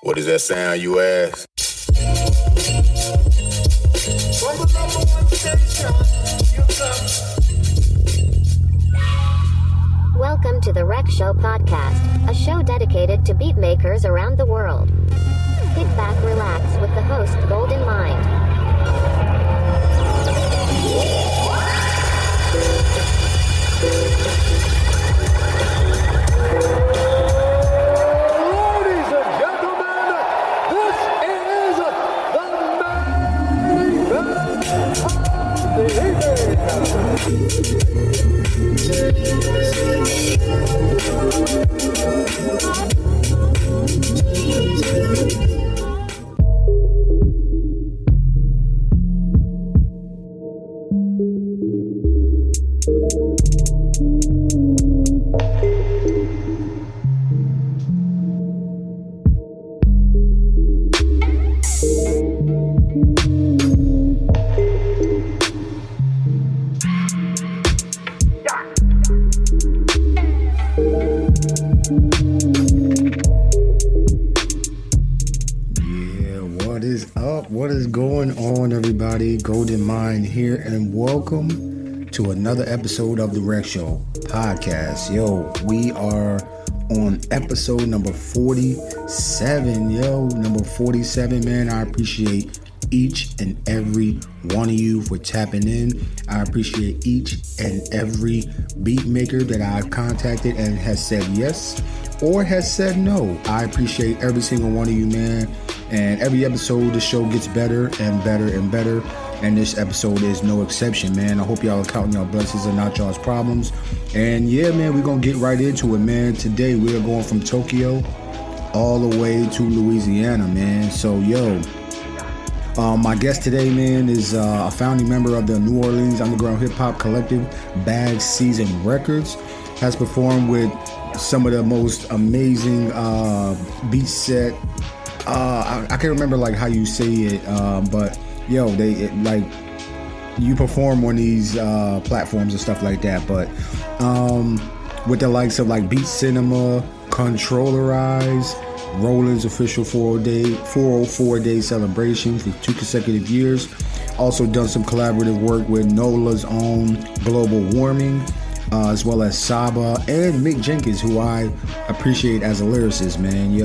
What does that sound, you ask? From the number one station, you come. Welcome to the Rec Show podcast, a show dedicated to beatmakers around the world. Kick back, relax with the host, Gldnmnd. What is going on, everybody? Gldnmnd here, and welcome to another episode of the Rec Show podcast. Yo, we are on episode number 47. Number 47, man. I appreciate each and every one of you for tapping in. I appreciate each and every beatmaker that I've contacted and has said yes or has said no. I appreciate every single one of you, man. And every episode, the show gets better and better and better. And this episode is no exception, man. I hope y'all are counting y'all blessings and not y'all's problems. And yeah, man, we're going to get right into it, man. Today, we are going from Tokyo all the way to Louisiana, man. So, my guest today, man, is a founding member of the New Orleans underground hip-hop collective, Bag Season Records. Has performed with some of the most amazing beat set. I can't remember like how you say it, but you perform on these platforms and stuff like that. But with the likes of like Beat Cinema, Controllerize, Roland's official 404 day celebration for 2 consecutive years. Also done some collaborative work with NOLA's own Global Warming, as well as Saba and Mick Jenkins, who I appreciate as a lyricist, man.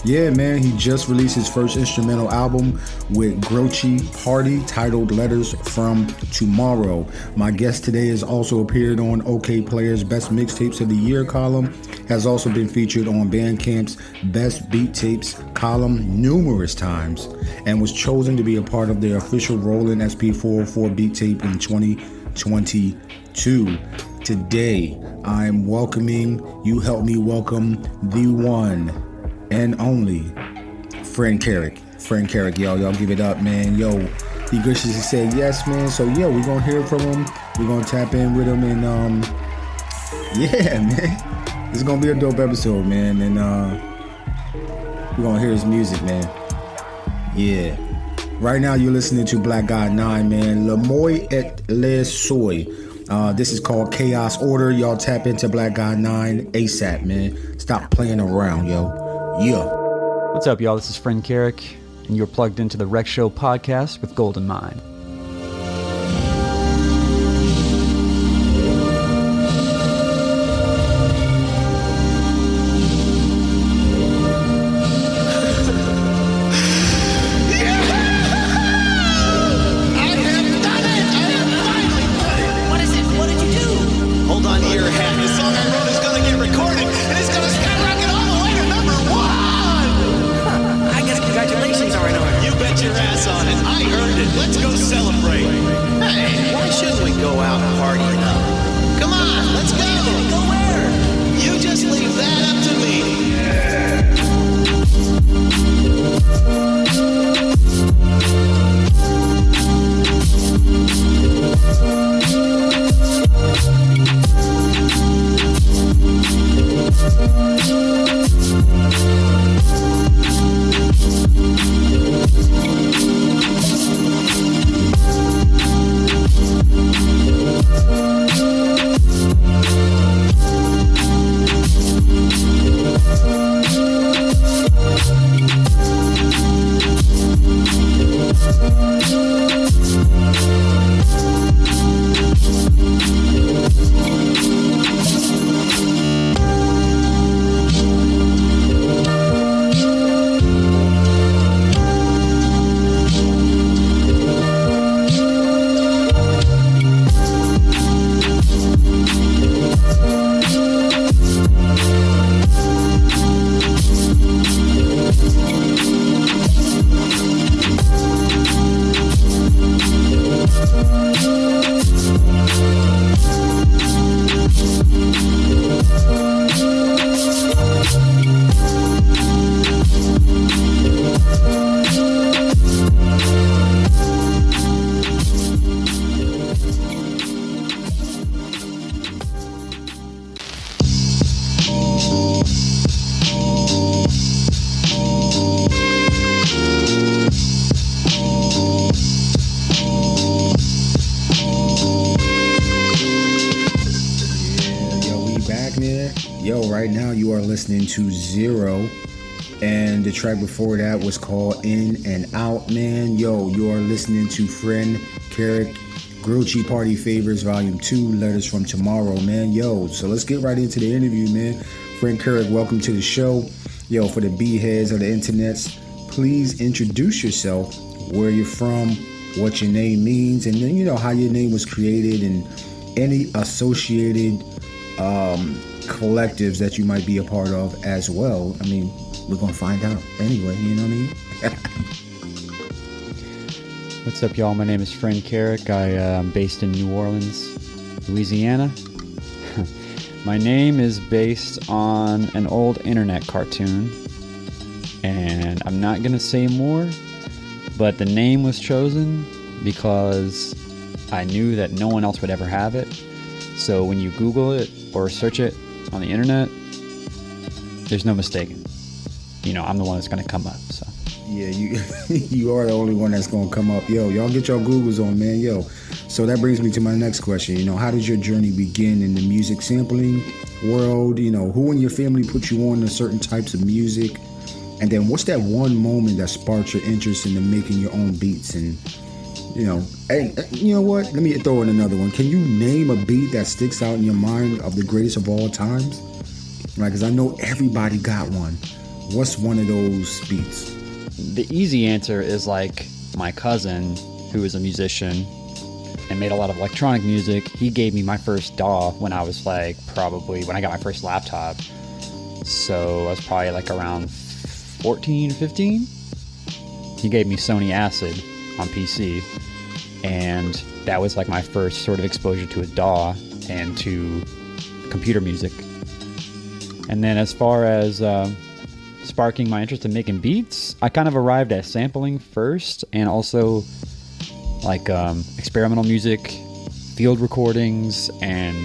Yeah, man, he just released his first instrumental album with Grouchy Party titled Letters from Tomorrow. My guest today has also appeared on OK Player's Best Mixtapes of the Year column, has also been featured on Bandcamp's Best Beat Tapes column numerous times, and was chosen to be a part of their official Roland SP404 beat tape in 2022. Today, I'm welcoming, you help me welcome the one and only Friendkerrek. Friendkerrek, y'all give it up, man. He graciously said yes, man. So we're gonna hear from him. We're gonna tap in with him, and man, it's gonna be a dope episode, man. And we're gonna hear his music, man. Yeah. Right now, you're listening to Gldnmnd, man. Le Moi et Le Soy. This is called Chaos Order. Y'all tap into Gldnmnd ASAP, man. Stop playing around, yo. Yeah. What's up, y'all? This is Friendkerrek, and you're plugged into the Rec Show podcast with Gldnmnd. right now you are listening to Zero, and the track before that was called In and Out, man. Yo, you are listening to Friendkerrek, Grilled Cheese Party Favorites Volume 2, Letters from Tomorrow, man. Yo, so let's get right into the interview, man. Friendkerrek, welcome to the show. Yo, for the B-heads of the internets, please introduce yourself, where you're from, what your name means, and then, how your name was created, and any associated collectives that you might be a part of as well. I mean, we're going to find out anyway, you know what I mean? What's up, y'all? My name is Friendkerrek. I'm based in New Orleans, Louisiana. My name is based on an old internet cartoon, and I'm not going to say more, but the name was chosen because I knew that no one else would ever have it. So when you Google it or search it on the internet, there's no mistaking. I'm the one that's going to come up. So yeah, you are the only one that's going to come up. Yo, y'all get your Googles on, man. Yo, so that brings me to my next question. How did your journey begin in the music sampling world? Who in your family put you on to certain types of music? And then what's that one moment that sparked your interest into making your own beats? And hey, you know what? Let me throw in another one. Can you name a beat that sticks out in your mind of the greatest of all times? Like, because I know everybody got one. What's one of those beats? The easy answer is like my cousin, who is a musician and made a lot of electronic music. He gave me my first DAW when I was probably when I got my first laptop. So I was probably around 14, 15. He gave me Sony Acid on PC, and that was my first sort of exposure to a DAW and to computer music. And then as far as sparking my interest in making beats, I kind of arrived at sampling first, and also experimental music, field recordings, and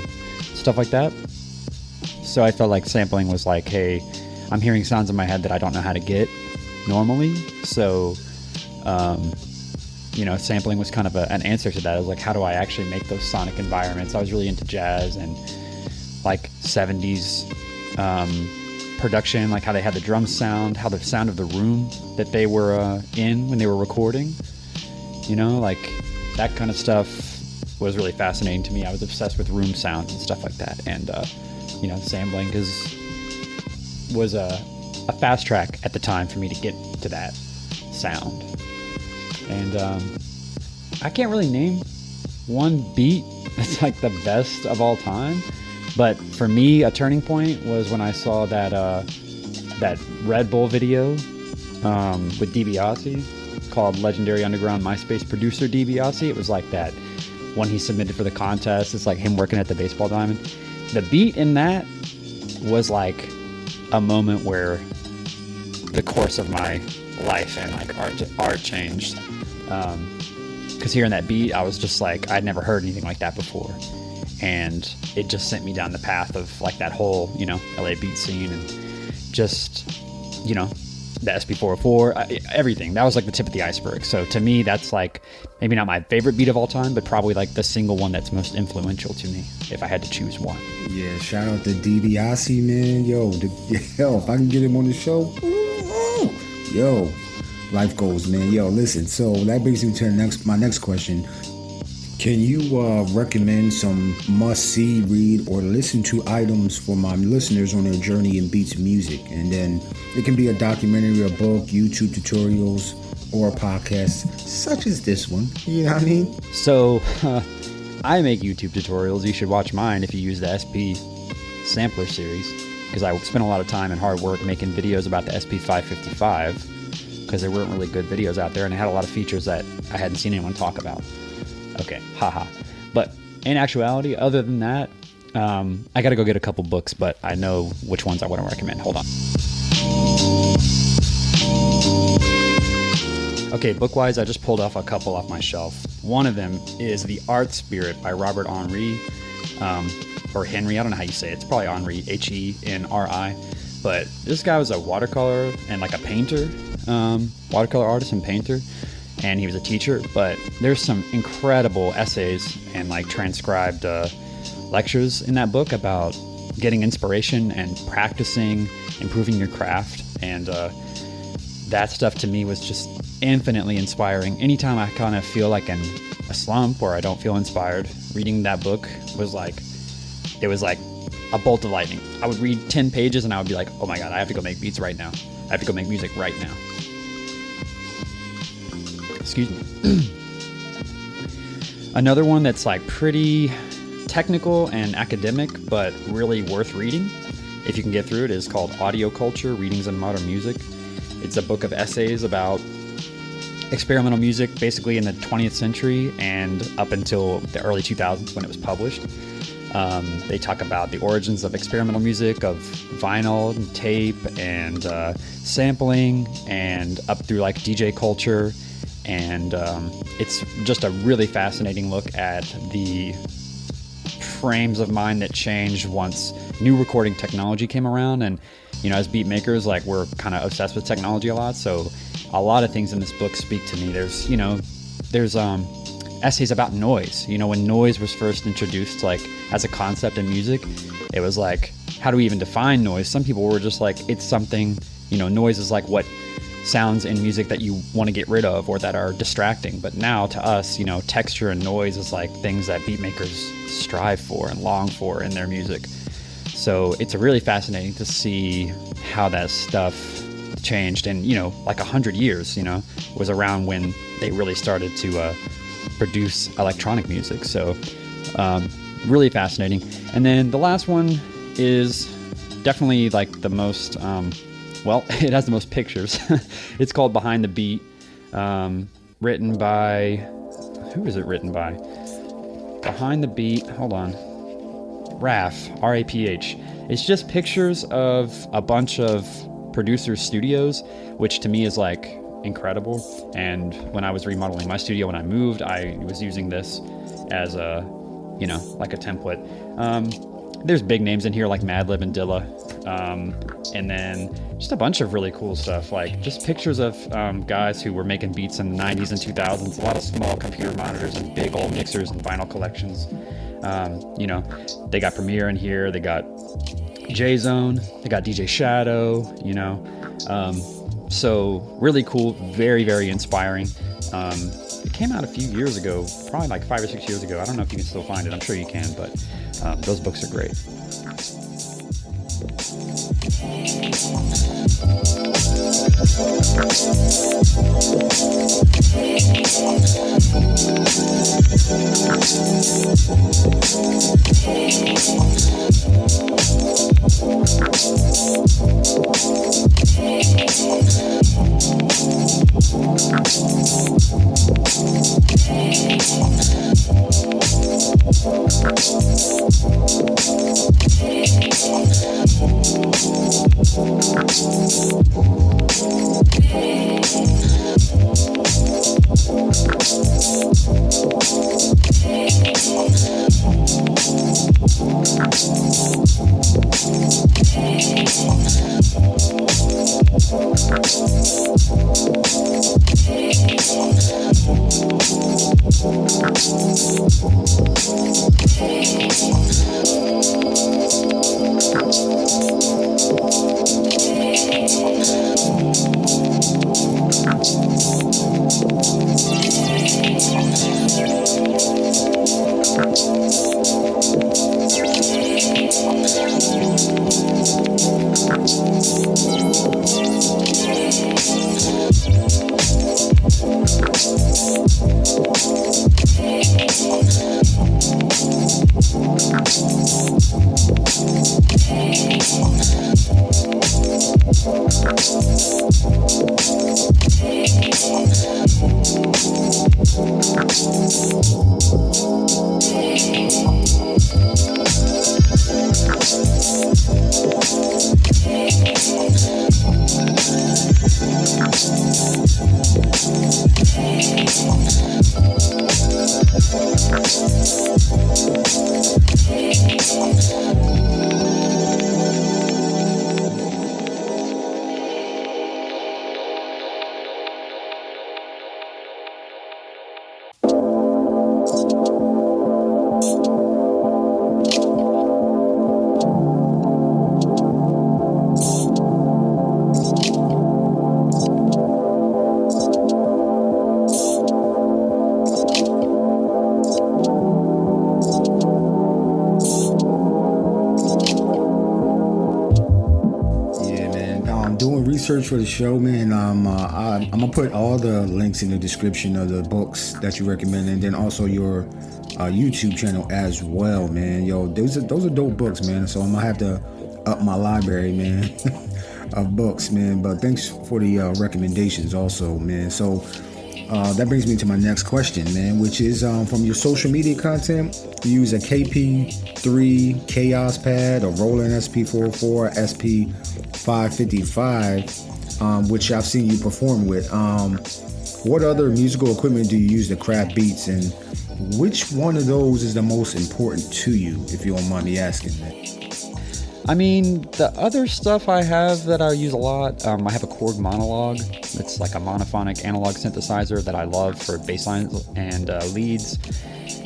stuff like that. So I felt like sampling was hey, I'm hearing sounds in my head that I don't know how to get normally. So sampling was kind of an answer to that. I was how do I actually make those sonic environments? I was really into jazz and 70s production, how they had the drum sound, how the sound of the room that they were in when they were recording, that kind of stuff was really fascinating to me. I was obsessed with room sound and stuff like that. And sampling was a fast track at the time for me to get to that sound. And I can't really name one beat that's the best of all time, but for me, a turning point was when I saw that Red Bull video with DiBiase called Legendary Underground MySpace Producer DiBiase. It was that one he submitted for the contest. It's him working at the baseball diamond. The beat in that was a moment where the course of my life and art changed. Because hearing that beat, I was just I'd never heard anything like that before, and it just sent me down the path of that whole LA beat scene, and just the SB404, everything. That was the tip of the iceberg. So to me, that's maybe not my favorite beat of all time, but probably the single one that's most influential to me if I had to choose one. Yeah, shout out to DiBiase, man. Yo, if I can get him on the show, yo, life goals, man. Yo, listen, so that brings me to my next question. Can you recommend some must-see, read, or listen to items for my listeners on their journey in beats music? And then it can be a documentary, a book, YouTube tutorials, or a podcast such as this one. You know what I mean? So I make YouTube tutorials. You should watch mine if you use the SP Sampler series, because I spent a lot of time and hard work making videos about the SP555, because there weren't really good videos out there, and it had a lot of features that I hadn't seen anyone talk about. Okay, haha. But in actuality, other than that, I gotta go get a couple books, but I know which ones I want to recommend. Hold on. Okay, book-wise, I just pulled off a couple off my shelf. One of them is The Art Spirit by Robert Henri, or Henry, I don't know how you say it. It's probably Henri, Henri. But this guy was a watercolor and a painter, watercolor artist and painter. And he was a teacher, but there's some incredible essays and transcribed lectures in that book about getting inspiration and practicing, improving your craft. And that stuff to me was just infinitely inspiring. Anytime I kind of feel like in a slump or I don't feel inspired, reading that book was like, it was like a bolt of lightning. I would read 10 pages and I would be like, oh my God, I have to go make beats right now. I have to go make music right now. Excuse me. Another one that's like pretty technical and academic, but really worth reading, if you can get through it, is called Audio Culture, Readings in Modern Music. It's a book of essays about experimental music, basically in the 20th century and up until the early 2000s when it was published. They talk about the origins of experimental music, of vinyl and tape and sampling, and up through like DJ culture. And it's just a really fascinating look at the frames of mind that changed once new recording technology came around. And, you know, as beat makers, like, we're kind of obsessed with technology a lot. So a lot of things in this book speak to me. There's essays about noise. You know, when noise was first introduced, like, as a concept in music, it was like, how do we even define noise? Some people were just like, it's something, you know, noise is like what sounds in music that you want to get rid of or that are distracting. But now to us, you know, texture and noise is like things that beat makers strive for and long for in their music. So it's really fascinating to see how that stuff changed. And, you know, like 100 years, you know, was around when they really started to produce electronic music. So really fascinating. And then the last one is definitely like the most well, it has the most pictures. It's called Behind the Beat, written by, who is it written by? Behind the Beat, hold on, Raph, R-A-P-H. It's just pictures of a bunch of producers' studios, which to me is like incredible. And when I was remodeling my studio when I moved, I was using this as a, you know, like a template. There's big names in here like Madlib and Dilla. And then just a bunch of really cool stuff, like just pictures of guys who were making beats in the 90s and 2000s, a lot of small computer monitors and big old mixers and vinyl collections. You know, they got Premiere in here, they got J-Zone, they got DJ Shadow, you know. So really cool, very, very inspiring. It came out a few years ago, probably like 5 or 6 years ago. I don't know if you can still find it. I'm sure you can, but those books are great. doing research for the show, man. I'm gonna put all the links in the description of the books that you recommend, and then also your YouTube channel as well, man. Yo, those are dope books, man. So I'm gonna have to up my library, man, of books, man. But thanks for the recommendations, also, man. So that brings me to my next question, man, which is from your social media content. You use a KP3 Chaos Pad, a Roland SP404, SP555, which I've seen you perform with. What other musical equipment do you use to craft beats, and which one of those is the most important to you, if you don't mind me asking, man? I mean, the other stuff I have that I use a lot, I have a Korg Monologue. It's like a monophonic analog synthesizer that I love for bass lines and leads.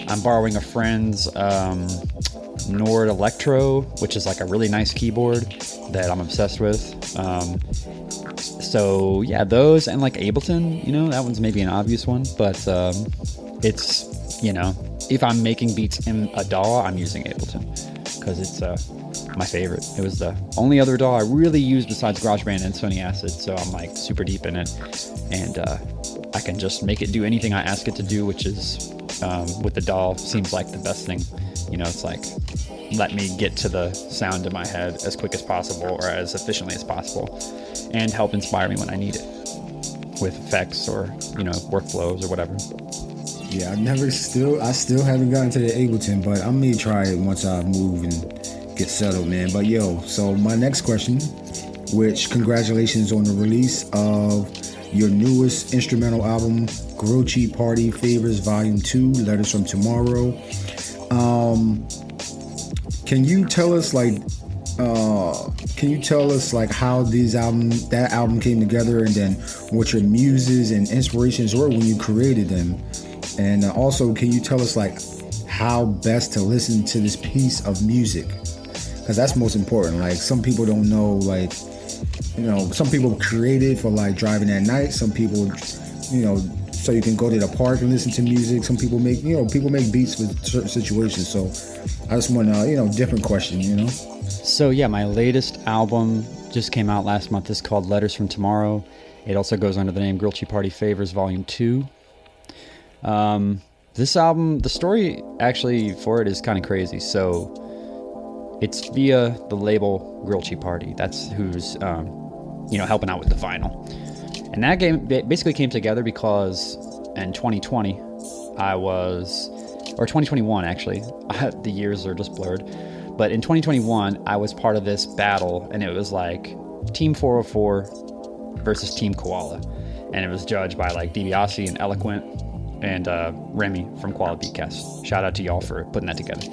I'm borrowing a friend's Nord Electro, which is like a really nice keyboard that I'm obsessed with. So yeah, those, and like Ableton, that one's maybe an obvious one, but it's, if I'm making beats in a DAW, I'm using Ableton because it's my favorite. It was the only other DAW I really used besides GarageBand and Sony Acid, so I'm like super deep in it, and I can just make it do anything I ask it to do, which is with the DAW seems like the best thing. It's like, let me get to the sound in my head as quick as possible or as efficiently as possible, and help inspire me when I need it with effects or workflows or whatever. Yeah, I still haven't gotten to the Ableton, but I may try it once I move and get settled, man. But so my next question, which congratulations on the release of your newest instrumental album, Gldnmnd Party Favors Volume 2, Letters from Tomorrow. Can you tell us how that album came together, and then what your muses and inspirations were when you created them? And also, can you tell us how best to listen to this piece of music? Because that's most important. Like, some people don't know, some people create it for driving at night. Some people, so you can go to the park and listen to music. Some people make beats for certain situations. So I just want to, different question, So yeah, my latest album just came out last month. It's called Letters from Tomorrow. It also goes under the name Gldnmnd Party Favors Volume 2. This album, the story actually for it is kind of crazy. So it's via the label Gldnmnd Party. That's who's, helping out with the vinyl. And that game basically came together because in 2020, or 2021 actually, the years are just blurred. But in 2021, I was part of this battle, and it was like Team 404 versus Team Koala. And it was judged by DiBiase and Eloquent and Remy from Koala Beatcast. Shout out to y'all for putting that together.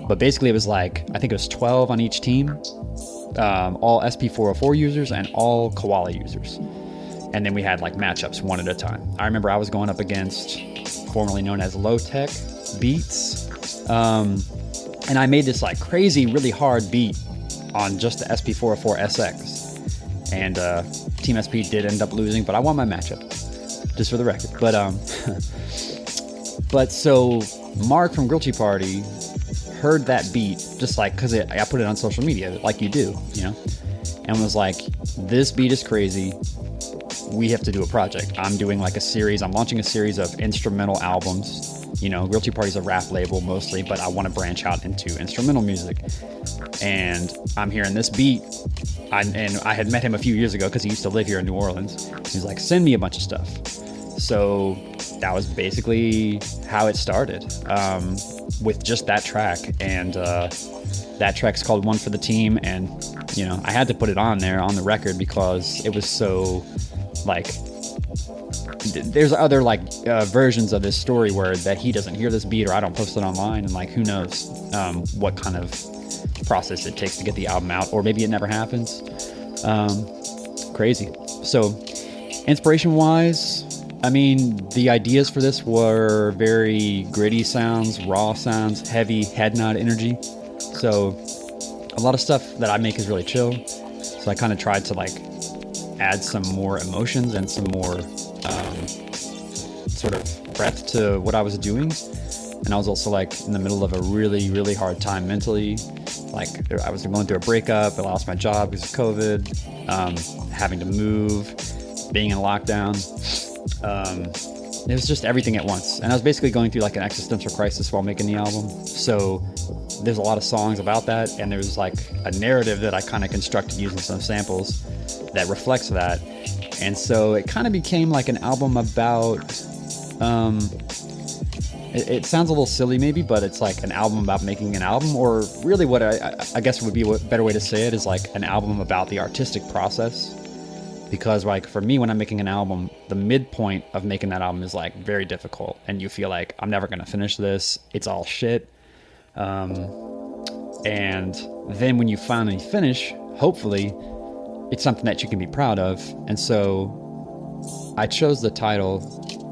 But basically it was I think it was 12 on each team, all SP404 users and all Koala users. And then we had matchups one at a time. I remember I was going up against formerly known as Low Tech Beats. And I made this crazy, really hard beat on just the SP404 SX. And Team SP did end up losing, but I won my matchup, just for the record. But so Mark from Gldnmnd Party heard that beat, just because I put it on social media, like you do, and was like, this beat is crazy. We have to do a project. I'm doing a series. I'm launching a series of instrumental albums. Gldnmnd Party's a rap label mostly, but I want to branch out into instrumental music. And I'm hearing this beat. And I had met him a few years ago because he used to live here in New Orleans. He's like, send me a bunch of stuff. So that was basically how it started, with just that track. And that track's called One for the Team. And, I had to put it on there on the record because it was so, there's other versions of this story where that he doesn't hear this beat, or I don't post it online, and who knows what kind of process it takes to get the album out, or maybe it never happens. Crazy. So inspiration wise, I mean, the ideas for this were very gritty sounds, raw sounds, heavy head nod energy. So a lot of stuff that I make is really chill. So I kind of tried to add some more emotions and some more sort of breadth to what I was doing. And I was also in the middle of a really, really hard time mentally. like I was going through a breakup, I lost my job because of COVID, having to move, being in lockdown. It was just everything at once. And I was basically going through like an existential crisis while making the album. So there's a lot of songs about that, and there's like a narrative that I kind of constructed using some samples that reflects that. And so it kind of became like an album about, it sounds a little silly maybe, but it's like an album about making an album, or really what I guess would be a better way to say it is like an album about the artistic process. Because like for me, when I'm making an album, the midpoint of making that album is like very difficult, and you feel like I'm never gonna finish this. It's all shit. And then when you finally finish, hopefully, it's something that you can be proud of. And so I chose the title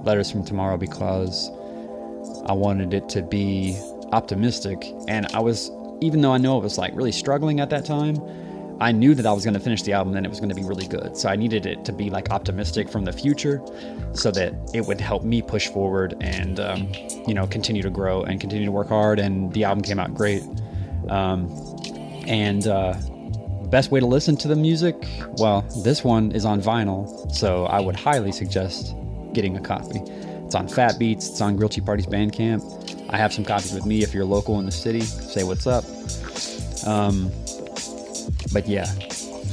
"Letters from Tomorrow" because I wanted it to be optimistic. And I was, even though I know it was like really struggling at that time, I knew that I was going to finish the album and it was going to be really good. So I needed it to be like optimistic from the future so that it would help me push forward and, continue to grow and continue to work hard. And the album came out great. Best way to listen to the music, well, this one is on vinyl. So I would highly suggest getting a copy. It's on Fat Beats. It's on Grill Tea Party's Bandcamp. I have some copies with me if you're local in the city. Say what's up. But yeah,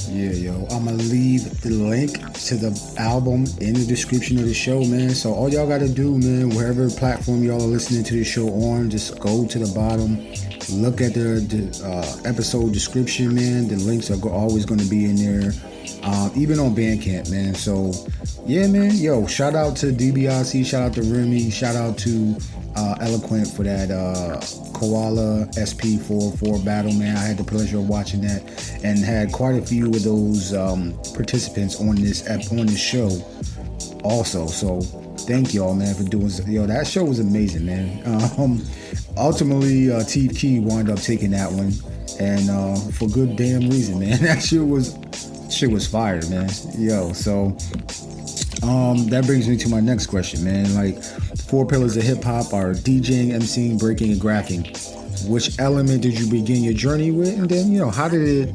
yo, I'm gonna leave the link to the album in the description of the show, man. So all y'all gotta do, man, wherever platform y'all are listening to the show on, just go to the bottom, look at the episode description, man. The links are always gonna be in there, even on Bandcamp, man. So yeah, man, yo, shout out to DBRC, shout out to Remy, shout out to Eloquent for that Koala SP404 battle, man. I had the pleasure of watching that and had quite a few of those participants on this show also. So thank y'all, man, for doing so. Yo, that show was amazing, man. Ultimately, T Key wound up taking that one, and for good damn reason, man. That shit was fire, man. Yo, so that brings me to my next question, man. Like, 4 pillars of hip hop are DJing, MCing, breaking, and graphing. Which element did you begin your journey with? And then, how did it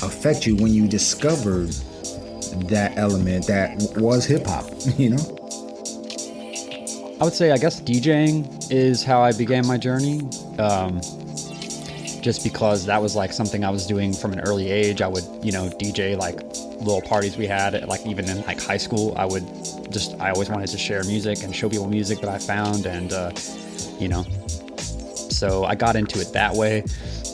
affect you when you discovered that element that was hip hop, I would say, I guess DJing is how I began my journey. Just because that was like something I was doing from an early age. I would, DJ like little parties we had, like even in like high school. I always wanted to share music and show people music that I found, and so I got into it that way,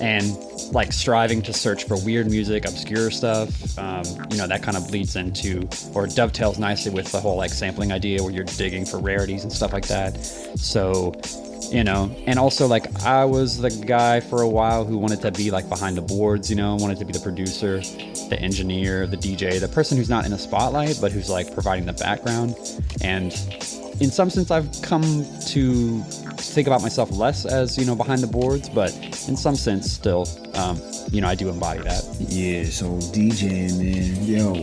and like striving to search for weird music, obscure stuff. That kind of bleeds into, or dovetails nicely with the whole like sampling idea where you're digging for rarities and stuff like that. So and also like I was the guy for a while who wanted to be like behind the boards, wanted to be the producer, the engineer, the DJ, the person who's not in a spotlight, but who's like providing the background. And in some sense, I've come to think about myself less as, behind the boards, but in some sense still, I do embody that. Yeah, so DJing, man, yo.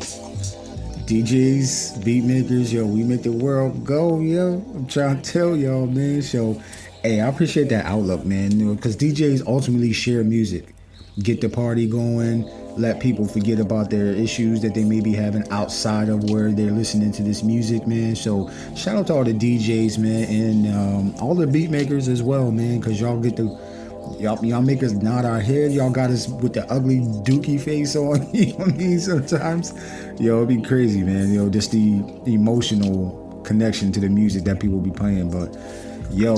DJs, beat makers, yo, we make the world go, yo. I'm trying to tell y'all, man. So, hey, I appreciate that outlook, man, because DJs ultimately share music, get the party going, let people forget about their issues that they may be having outside of where they're listening to this music, man. So shout out to all the DJs, man, and all the beat makers as well, man, because y'all make us nod our head. Y'all got us with the ugly dookie face on. You know what I mean? Sometimes, it'd be crazy, man. Just the emotional connection to the music that people be playing. But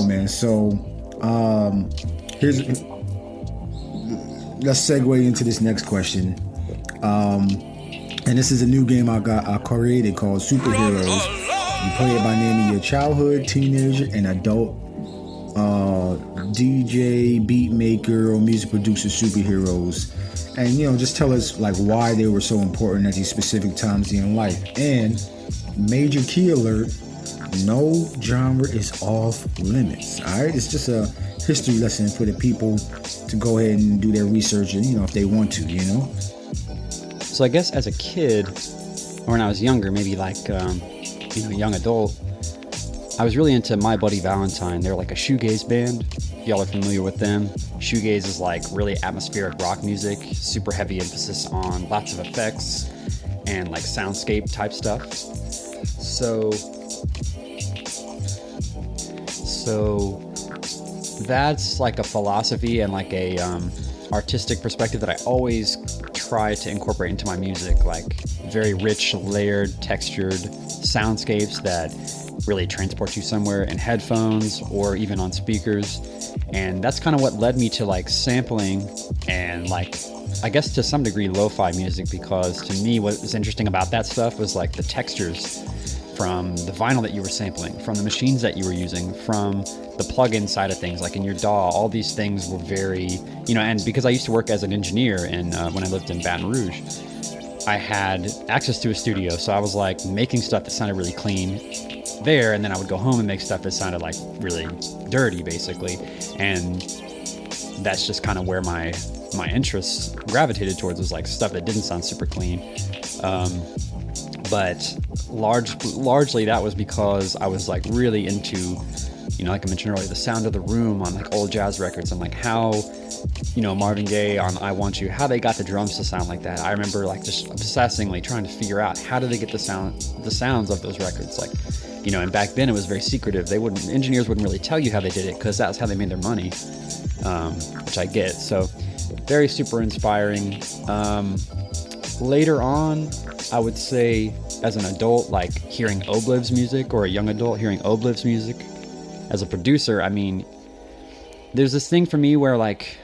man, so let's segue into this next question. And this is a new game I created called Superheroes. You play it by naming your childhood, teenager, and adult DJ, beat maker, or music producer superheroes, and just tell us like why they were so important at these specific times in life. And major key alert: no genre is off limits. All right, it's just a history lesson for the people to go ahead and do their research, and if they want to, So I guess as a kid, or when I was younger, maybe like young adult, I was really into My Buddy Valentine. They're like a shoegaze band. If y'all are familiar with them. Shoegaze is like really atmospheric rock music, super heavy emphasis on lots of effects and like soundscape type stuff. So that's like a philosophy and like a artistic perspective that I always try to incorporate into my music, like very rich, layered, textured soundscapes that really transport you somewhere in headphones or even on speakers. And that's kind of what led me to like sampling and like, I guess to some degree, lo-fi music, because to me what was interesting about that stuff was like the textures from the vinyl that you were sampling, from the machines that you were using, from the plug-in side of things, like in your DAW. All these things were very, and because I used to work as an engineer and when I lived in Baton Rouge, I had access to a studio. So I was like making stuff that sounded really clean there, and then I would go home and make stuff that sounded like really dirty, basically. And that's just kind of where my interests gravitated towards, was like stuff that didn't sound super clean. But largely that was because I was like really into, like I mentioned earlier, the sound of the room on like old jazz records, and like how, Marvin Gaye on I Want You, how they got the drums to sound like that. I remember like just obsessingly trying to figure out how do they get the sounds of those records. Like, and back then it was very secretive. Engineers wouldn't really tell you how they did it, because that's how they made their money, which I get. So very super inspiring. Later on, I would say as an adult, like hearing Obliv's music, or a young adult hearing Obliv's music. As a producer, I mean, there's this thing for me where like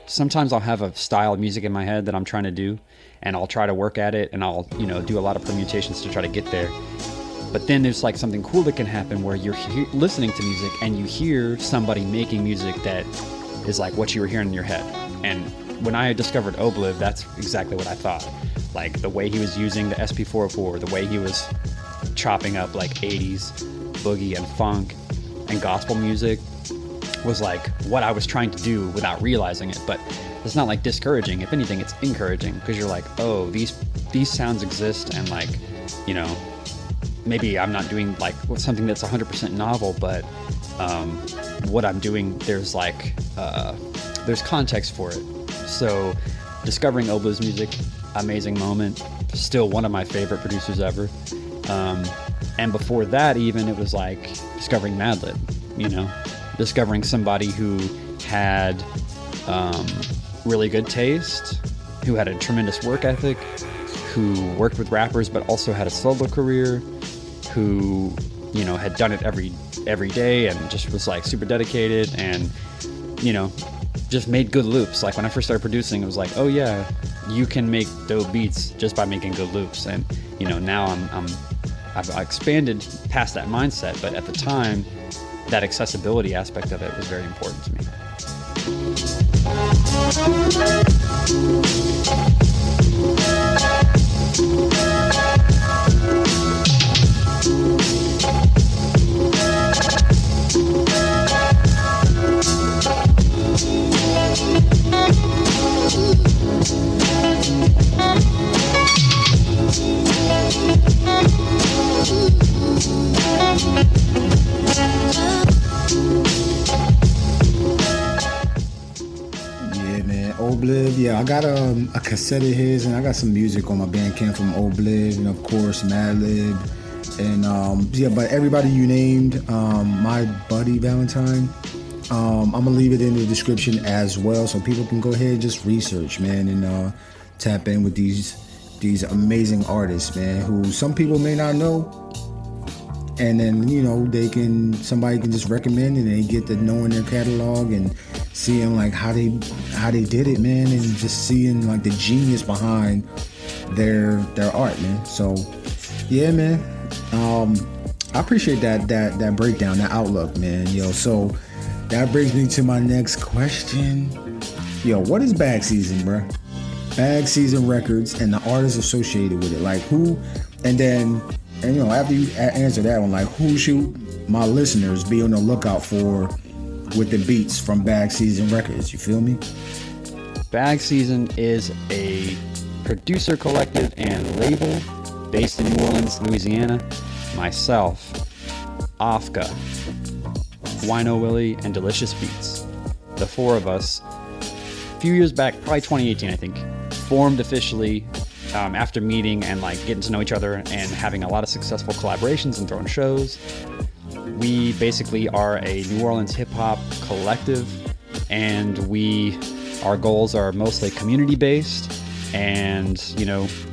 sometimes I'll have a style of music in my head that I'm trying to do, and I'll try to work at it, and I'll do a lot of permutations to try to get there. But then there's like something cool that can happen where you're listening to music and you hear somebody making music that is like what you were hearing in your head. And when I discovered Obliv, that's exactly what I thought. Like the way he was using the SP404, the way he was chopping up like 80s boogie and funk and gospel music was like what I was trying to do without realizing it. But it's not like discouraging. If anything, it's encouraging, because you're like, oh, these sounds exist, and like, maybe I'm not doing like something that's 100% novel, but what I'm doing, there's like there's context for it. So discovering Obliv's music, amazing moment. Still one of my favorite producers ever. And before that, even, it was like discovering Madlib, discovering somebody who had really good taste, who had a tremendous work ethic, who worked with rappers but also had a solo career, who had done it every day and just was like super dedicated, and just made good loops. Like when I first started producing, it was like, oh yeah, you can make dope beats just by making good loops. And now I've expanded past that mindset, but at the time, that accessibility aspect of it was very important to me. Obliv, yeah, I got a cassette of his, and I got some music on my Bandcamp from Obliv, and of course Madlib, and but everybody you named, My Buddy Valentine, I'm gonna leave it in the description as well, so people can go ahead and just research, man, and tap in with these amazing artists, man, who some people may not know, and then somebody can just recommend it, and they get to knowing their catalog and seeing like how they did it, man, and just seeing like the genius behind their art, man. So yeah, man, I appreciate that breakdown, that outlook, man. So that brings me to my next question. What is Bag Season, bruh? Bag Season Records and the artists associated with it, like who, and after you answer that one, like who should my listeners be on the lookout for with the beats from Bag Season Records? You feel me? Bag Season is a producer collective and label based in New Orleans, Louisiana. Myself, Afka, Wino Willie, and Delicious Beats. The four of us, a few years back, probably 2018, I think, formed officially after meeting and like getting to know each other and having a lot of successful collaborations and throwing shows. We basically are a New Orleans hip hop collective, and our goals are mostly community based. And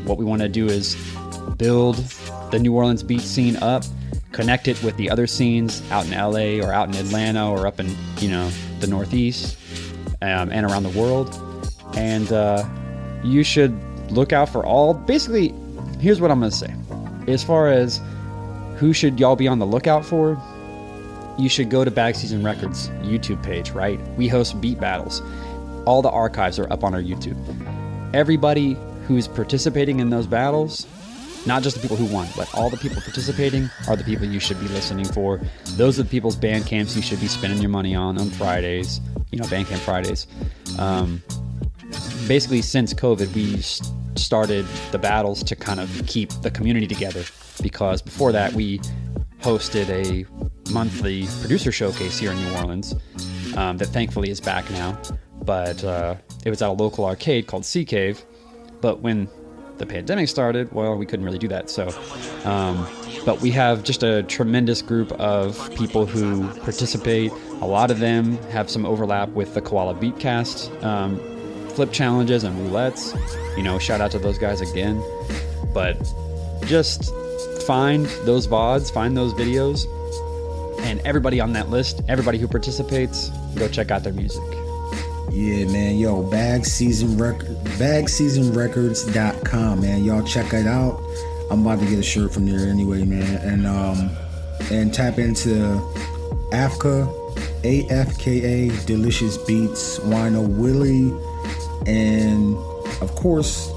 what we want to do is build the New Orleans beat scene up, connect it with the other scenes out in LA or out in Atlanta or up in the Northeast and around the world. And you should look out for all. Basically, here's what I'm gonna say. As far as who should y'all be on the lookout for, you should go to Bag Season Records YouTube page, right? We host beat battles. All the archives are up on our YouTube. Everybody who's participating in those battles, not just the people who won, but all the people participating are the people you should be listening for. Those are the people's band camps you should be spending your money on Fridays, band camp Fridays. Basically, since COVID, we started the battles to kind of keep the community together, because before that, we hosted a monthly producer showcase here in New Orleans that thankfully is back now. But it was at a local arcade called Sea Cave. But when the pandemic started, well, we couldn't really do that. So, but we have just a tremendous group of people who participate. A lot of them have some overlap with the Koala Beatcast flip challenges and roulettes. Shout out to those guys again. But just find those VODs, find those videos, and everybody on that list, everybody who participates, go check out their music. Yeah, man. Yo, bagseasonrecords.com, man. Y'all check it out. I'm about to get a shirt from there anyway, man. And tap into Afka, AFKA, Delicious Beats, Wino Willie, and of course,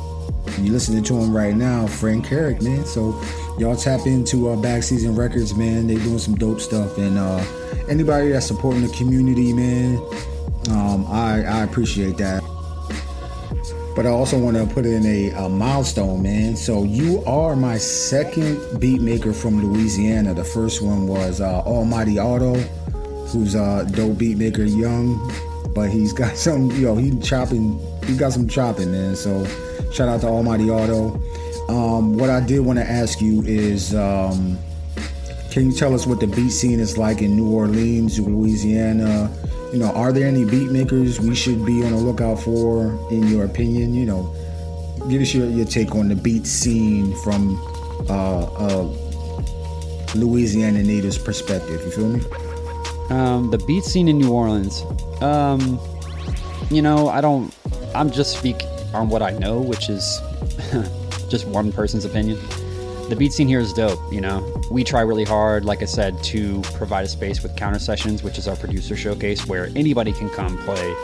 you're listening to him right now, Friendkerrek, man. So y'all tap into Bag Season Records, man. They doing some dope stuff, and anybody that's supporting the community, man, I appreciate that. But I also want to put in a milestone, man. So you are my second beat maker from Louisiana. The first one was Almighty Auto, who's a dope beat maker, young, but he's got some, he got some chopping, man. So shout out to Almighty Auto. What I did want to ask you is, can you tell us what the beat scene is like in New Orleans, Louisiana? Are there any beat makers we should be on the lookout for, in your opinion? Give us your take on the beat scene from Louisiana native's perspective. You feel me? The beat scene in New Orleans. I'm just speak on what I know, which is just one person's opinion. The beat scene here is dope. We try really hard, like I said, to provide a space with Counter Sessions, which is our producer showcase, where anybody can come play.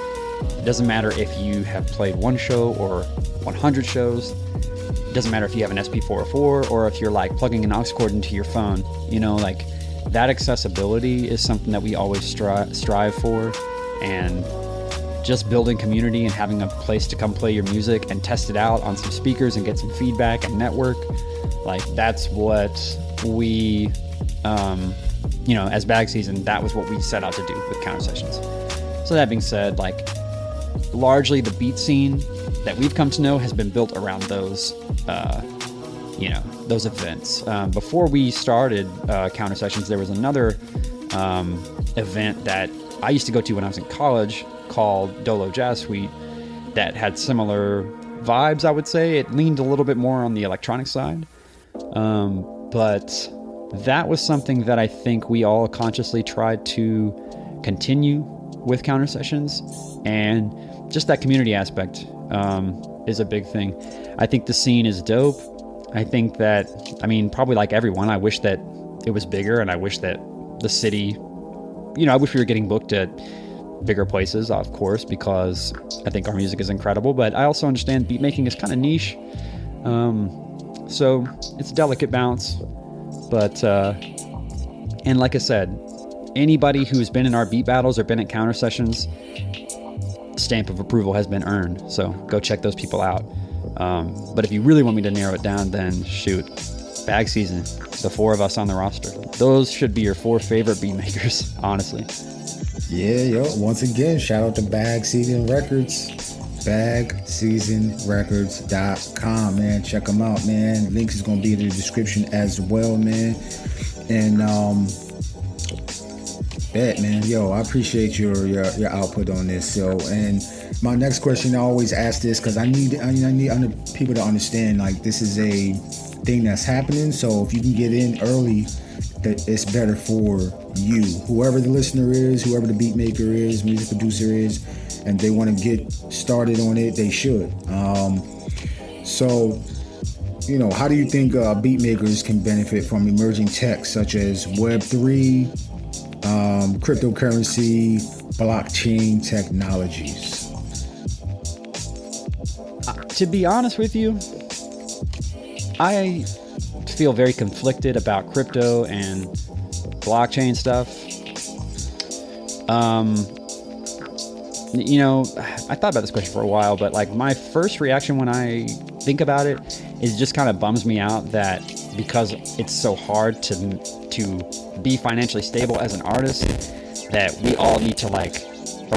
It doesn't matter if you have played one show or 100 shows. It doesn't matter if you have an SP404 or if you're like plugging an aux cord into your phone. That accessibility is something that we always strive for, and just building community and having a place to come play your music and test it out on some speakers and get some feedback and network. That's what we, as Bag Season, that was what we set out to do with Counter Sessions. So that being said, largely the beat scene that we've come to know has been built around those, those events. Before we started Counter Sessions, there was another event that I used to go to when I was in college called Dolo Jazz Suite that had similar vibes, I would say. It leaned a little bit more on the electronic side. But that was something that I think we all consciously tried to continue with Counter Sessions, and just that community aspect is a big thing. I think the scene is dope. I think that, probably like everyone, I wish that it was bigger, and I wish that the city, I wish we were getting booked at bigger places, of course, because I think our music is incredible, but I also understand beat making is kind of niche. So it's a delicate balance, but, and like I said, anybody who's been in our beat battles or been at Counter Sessions, stamp of approval has been earned. So go check those people out. But if you really want me to narrow it down, then shoot, Bag Season, the 4 of us on the roster. Those should be your 4 favorite beat makers, honestly. Yeah, yo, once again, shout out to Bag Season Records. BagSeasonRecords.com, man. Check them out, man. Links is going to be in the description as well, man. And, bet, man. Yo, I appreciate your output on this. So, and my next question, I always ask this because I need other people to understand, like, this is a thing that's happening. So if you can get in early, that it's better for you, whoever the listener is, whoever the beat maker is, music producer is, and they want to get started on it, they should. So, you know, how do you think beat makers can benefit from emerging tech such as Web3, cryptocurrency, blockchain technologies? To be honest with you, I feel very conflicted about crypto and blockchain stuff. You know, I thought about this question for a while, but like my first reaction when I think about it is just kind of bums me out that because it's so hard to be financially stable as an artist, that we all need to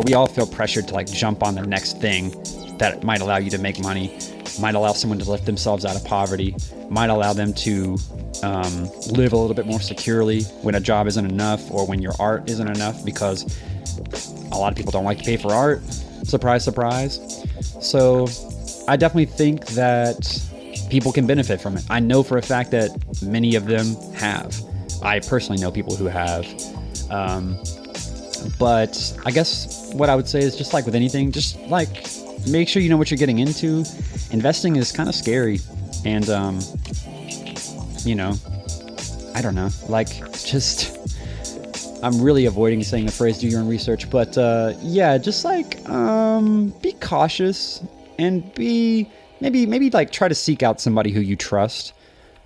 we all feel pressured to jump on the next thing that might allow you to make money, might allow someone to lift themselves out of poverty, might allow them to live a little bit more securely when a job isn't enough or when your art isn't enough, because a lot of people don't like to pay for art. Surprise, surprise. So I definitely think that people can benefit from it. I know for a fact that many of them have. I personally know people who have. But I guess what I would say is just like with anything, just make sure you know what you're getting into. Investing is kind of scary. And, you know, I don't know, I'm really avoiding saying the phrase, do your own research, but, yeah, just be cautious and maybe try to seek out somebody who you trust,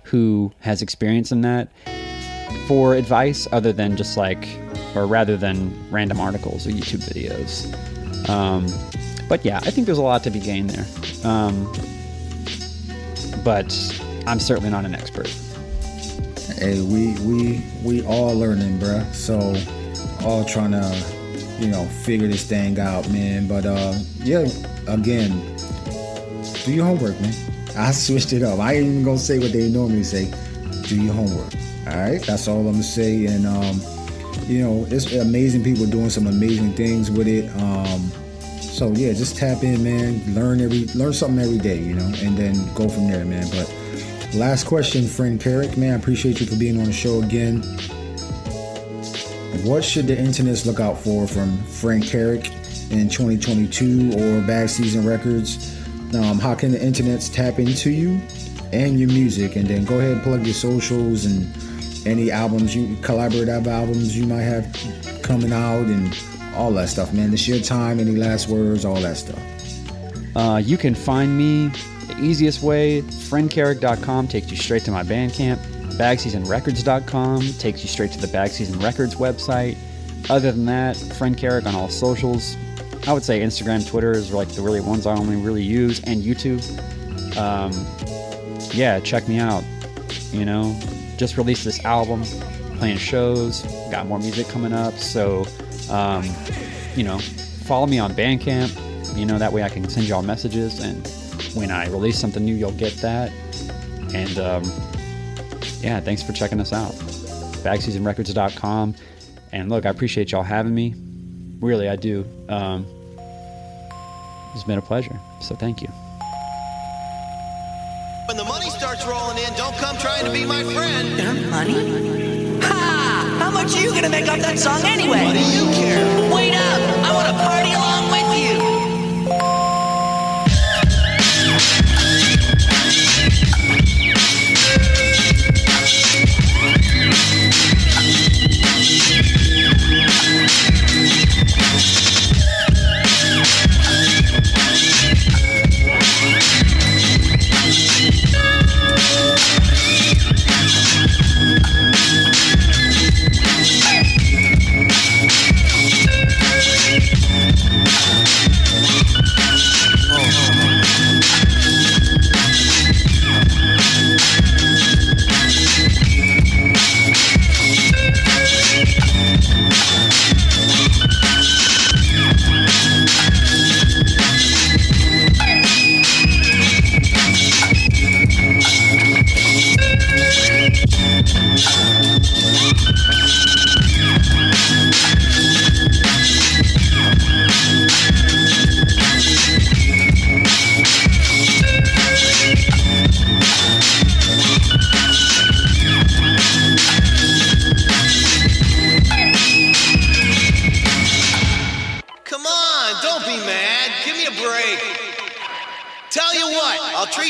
who has experience in that for advice other than just rather than random articles or YouTube videos. But yeah, I think there's a lot to be gained there. But I'm certainly not an expert. Hey, we all learning, bruh. So all trying to, figure this thing out, man. But yeah, again, do your homework, man. I switched it up. I ain't even gonna say what they normally say. Do your homework. All right, that's all I'm gonna say. And it's amazing people doing some amazing things with it. So yeah, just tap in, man. Learn something every day, and then go from there, man. But last question, Friendkerrek, man. I appreciate you for being on the show again. What should the internets look out for from Friendkerrek in 2022 or Bag Season Records? How can the internets tap into you and your music? And then go ahead and plug your socials and any collaborative albums you might have coming out and all that stuff, man. It's your time. Any last words, all that stuff. You can find me the easiest way. Friendkerrek.com takes you straight to my Bandcamp. BagSeasonRecords.com takes you straight to the Bag Season Records website. Other than that, Friendkerrek on all socials. I would say Instagram, Twitter is the really ones I only really use, and YouTube. Yeah, check me out. Just released this album, playing shows, got more music coming up. So, follow me on Bandcamp. That way I can send y'all messages, and when I release something new, you'll get that. And yeah, thanks for checking us out. BagSeasonRecords.com. And look, I appreciate y'all having me. Really, I do. It's been a pleasure. So thank you. When the money starts rolling in, don't come trying to be my friend. Earn money? Ha! How much are you gonna make off that song anyway? What do you care? Wait up! I wanna party along with you!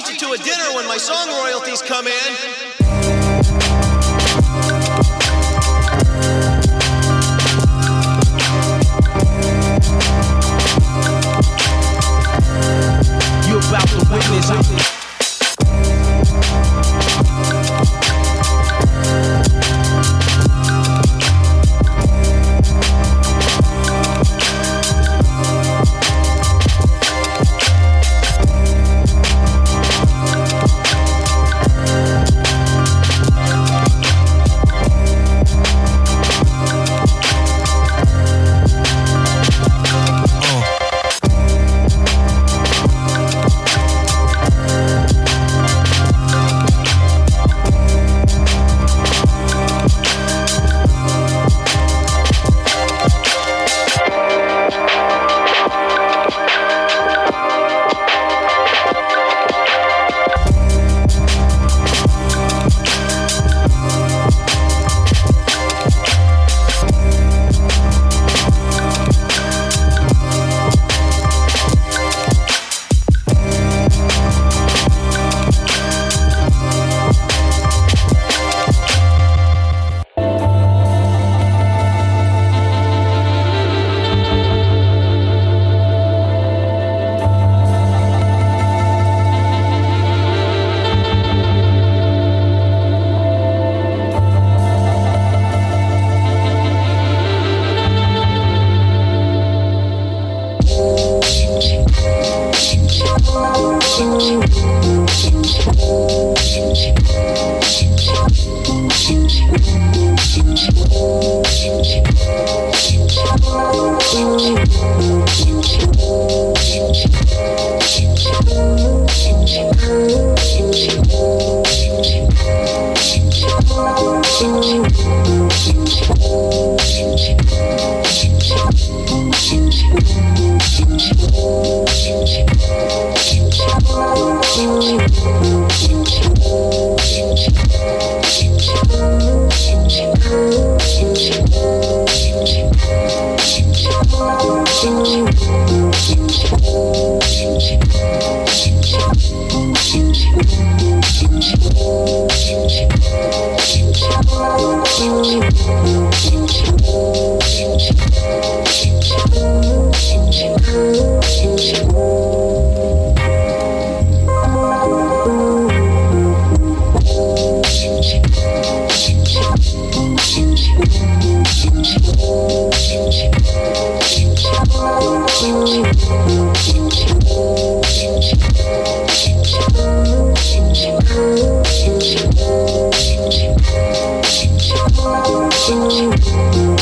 treat you to a dinner when my song royalties come in. You about to witness it. Thank you.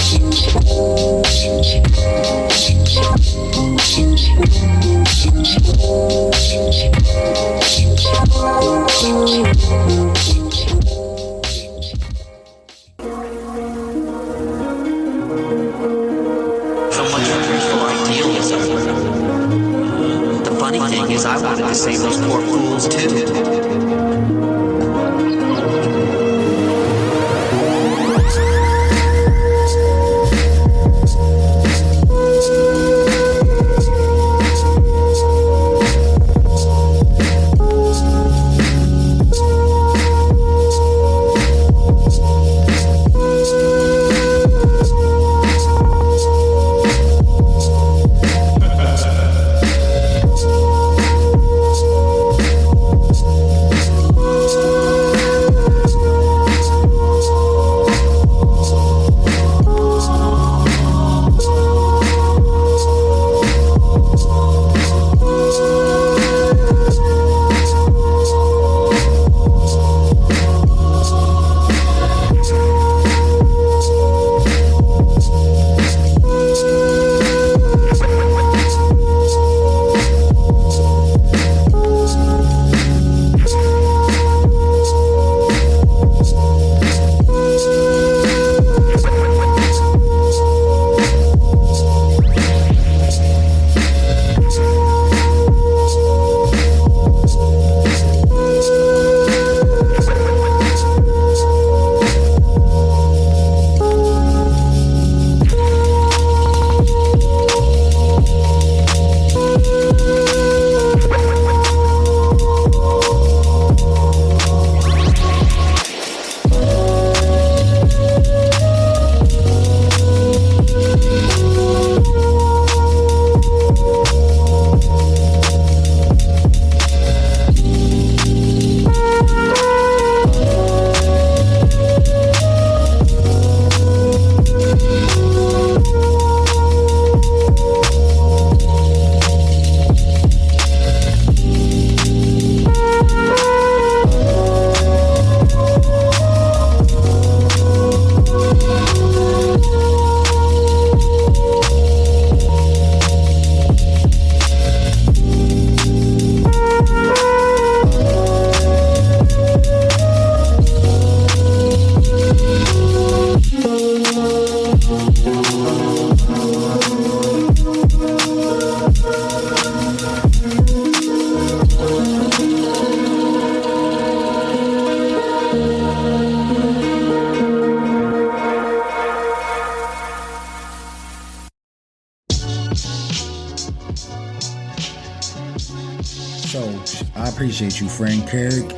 appreciate you, Friendkerrek.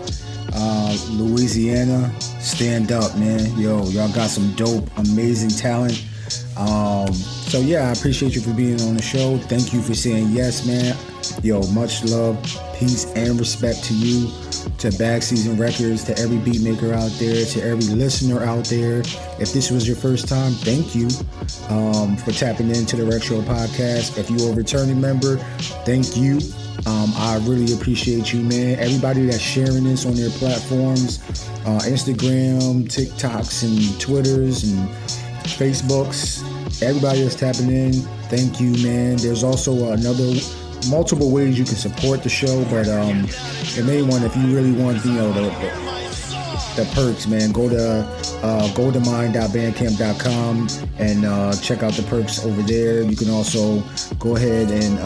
Louisiana, stand up, man. Yo, y'all got some dope, amazing talent. So yeah, I appreciate you for being on the show. Thank you for saying yes, man. Yo, much love, peace, and respect to you, to Bag Season Records, to every beatmaker out there, to every listener out there. If this was your first time, thank you for tapping into the Rec Show podcast. If you're a returning member, thank you. I really appreciate you, man. Everybody that's sharing this on their platforms, Instagram, TikToks, and Twitters, and Facebooks. Everybody that's tapping in, thank you, man. There's also multiple ways you can support the show, but the main one, if you really want, the perks, man, go to Gldnmnd.bandcamp.com and check out the perks over there. You can also go ahead and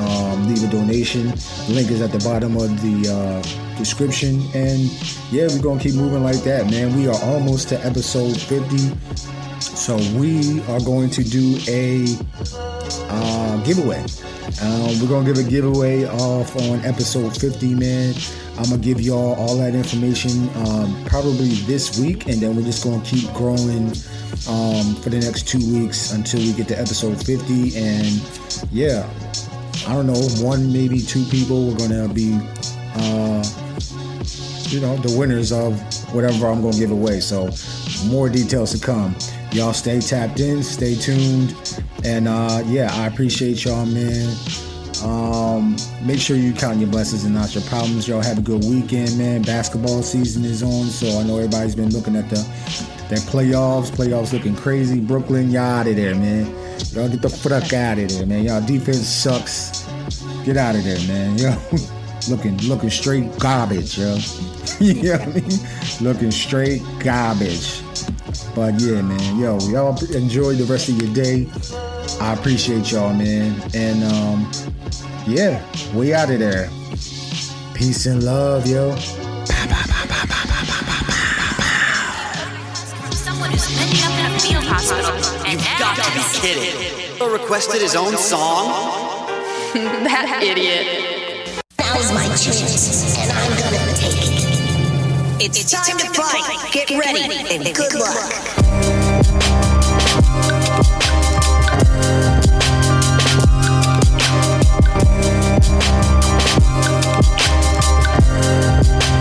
leave a donation. The link is at the bottom of the description. And yeah, we're gonna keep moving like that, man. We are almost to episode 50, so we are going to do a giveaway. We're gonna give a giveaway off on episode 50, man. I'm gonna give y'all all that information probably this week, and then we're just gonna keep growing for the next 2 weeks until we get to episode 50. And yeah, I don't know, 1, maybe 2 people are gonna be the winners of whatever I'm gonna give away. So more details to come. Y'all stay tapped in, stay tuned, and yeah, I appreciate y'all, man. Make sure you count your blessings and not your problems. Y'all have a good weekend, man. Basketball season is on, so I know everybody's been looking at their playoffs looking crazy. Brooklyn, y'all out of there, man. Y'all get the fuck out of there, man. Y'all defense sucks. Get out of there, man. Yo, looking straight garbage, yo. You know what I mean? Looking straight garbage. But yeah, man, yo, y'all enjoy the rest of your day. I appreciate y'all, man. And yeah, we out of there. Peace and love, yo. Someone who's ending up in a field hospital. And You've got to be kidding. He requested his own song? That idiot. Now's my chance, and I'm gonna take it. It's time to fight. Get ready and good luck.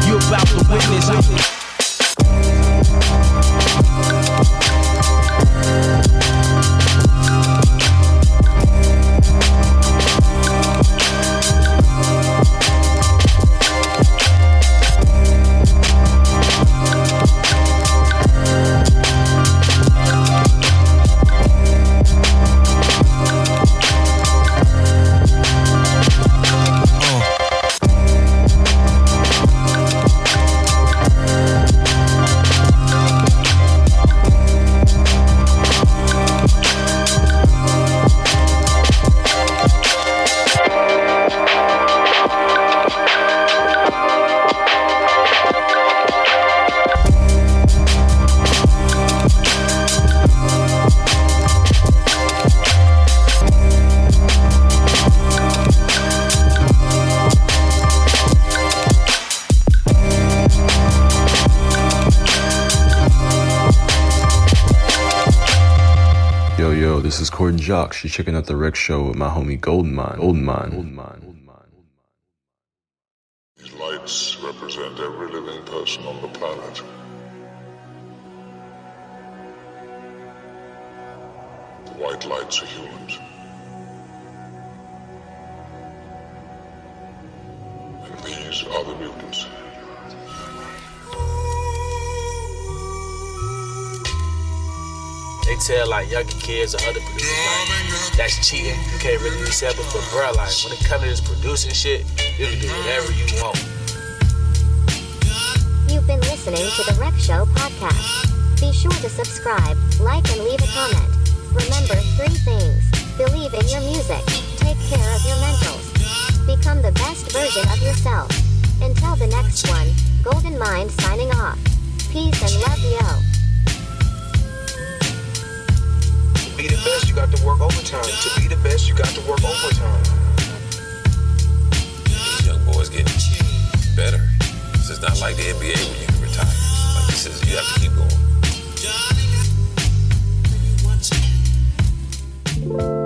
You about to witness Yo, this is Cord and Jock. You're checking out the Rec Show with my homie Gldnmnd. These lights represent every living person on the planet. The white lights are humans. And these are the mutants. They tell like younger kids or other producers like that's cheating. You can't really be separate, but bruh, like when it comes to this producing shit, you can do whatever you want. You've been listening to the Rec Show podcast. Be sure to subscribe, like, and leave a comment. Remember 3 things: believe in your music, take care of your mentals, become the best version of yourself. Until the next one, Gldnmnd signing off. Peace and love, yo. To be the best, you got to work overtime. To be the best, you got to work overtime. These young boys getting better. like the NBA when you can retire. Like this is, you have to keep going.